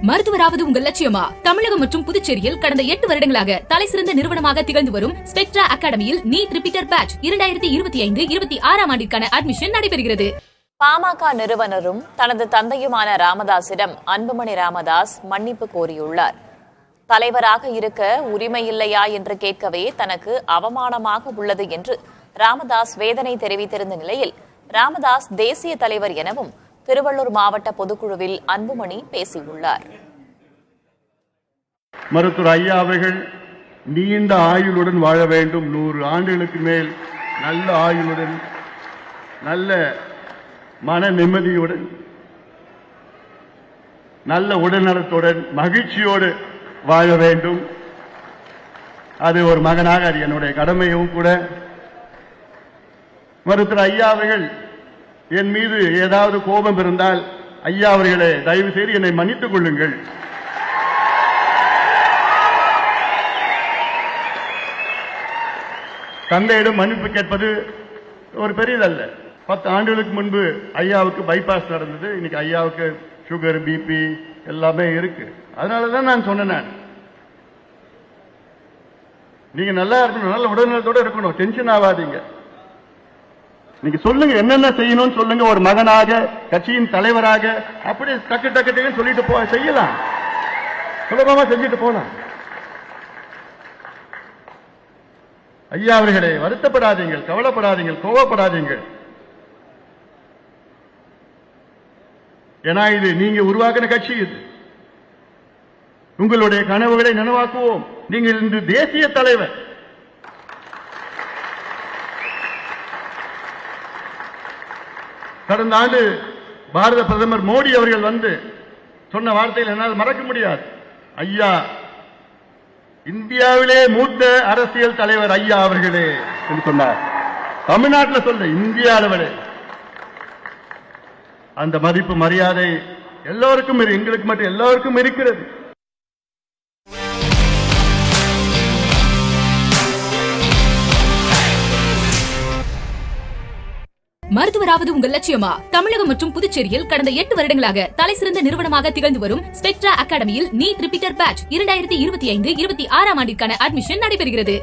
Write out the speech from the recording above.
மருத்துவராவது உங்கள் லட்சியமா? தமிழகம் மற்றும் புதுச்சேரியில் கடந்த 8 வருடங்களாக தலைசிறந்த நிறுவனமாக திகழ்ந்து வரும் ஸ்பெக்ட்ரா அகாடமியில் நீட் ரிப்பீட்டர் பேட்ச் 2025-26 ஆண்டிற்கான அட்மிஷன் நடைபெறுகிறது. பாமக நிறுவனரும் தனது தந்தையுமான ராமதாசிடம் அன்புமணி ராமதாஸ் மன்னிப்பு கோரியுள்ளார். தலைவராக இருக்க உரிமை இல்லையா என்று கேட்கவே தனக்கு அவமானமாக உள்ளது என்று ராமதாஸ் வேதனை தெரிவித்திருந்த நிலையில் ராமதாஸ் தேசிய தலைவர் எனவும் திருவள்ளூர் மாவட்ட பொதுக்குழுவில் அன்புமணி பேசியுள்ளார். மருத்துவர் ஐயா அவர்கள் நீண்ட ஆயுளுடன் வாழ வேண்டும். 100 ஆண்டுகளுக்கு மேல் நல்ல ஆயுளுடன், நல்ல மன நிம்மதியுடன், நல்ல உடல்நலத்துடன், மகிழ்ச்சியோடு வாழ வேண்டும். அது ஒரு மகனாக அது என்னுடைய கடமையும் கூட. மருத்துவர் ஐயா அவர்கள் என் மீது ஏதாவது கோபம் இருந்தால், ஐயா அவர்களே தயவு செய்து என்னை மன்னித்துக் கொள்ளுங்கள். தந்தையிடம் மன்னிப்பு கேட்பது ஒரு பெரியதல்ல. 10 ஆண்டுகளுக்கு முன்பு ஐயாவுக்கு பைபாஸ் நடந்தது. இன்னைக்கு ஐயாவுக்கு சுகர், பிபி எல்லாமே இருக்கு. அதனாலதான் நான் சொன்னேன், நீங்க நல்லா இருக்கணும், நல்ல உடல்நலத்தோட இருக்கணும், டென்ஷன் ஆகாதீங்க. நீங்க சொல்லுங்க, என்னென்ன செய்யணும்னு சொல்லுங்க. ஒரு மகனாக, கட்சியின் தலைவராக அப்படி டக்கு டக்கு டக்குன்னு சொல்லிட்டு செய்யலாம், சுலபமா செஞ்சுட்டு போலாம். ஐயா அவர்களே, வருத்தப்படாதீங்கள், கவலைப்படாதீங்கள், கோவப்படாதீங்கள். ஏன்னா இது நீங்க உருவாக்கின கட்சி. இது உங்களுடைய கனவுகளை நனவாக்குவோம். நீங்கள் இன்று தேசிய தலைவர். கடந்த ஆண்டு பாரத பிரதமர் மோடி அவர்கள் வந்து சொன்ன வார்த்தைகள் என்னால் மறக்க முடியாது. ஐயா, இந்தியாவிலே மூத்த அரசியல் தலைவர் ஐயா அவர்களே என்று சொன்னார். தமிழ்நாட்டில் சொல்ல, இந்திய அளவிலே அந்த மதிப்பு மரியாதை எல்லோருக்கும், எங்களுக்கு மட்டும் எல்லோருக்கும் இருக்கிறது. மருத்துவராவது உங்கள் லட்சியமா? தமிழகம் மற்றும் புதுச்சேரியில் கடந்த 8 வருடங்களாக தலைசிறந்த நிறுவனமாக திகழ்ந்து வரும் ஸ்பெக்ட்ரா அகாடமியில் நீட் ரிப்பீட்டர் பேட்ச் 2025-26 ஆண்டிற்கான அட்மிஷன் நடைபெறுகிறது.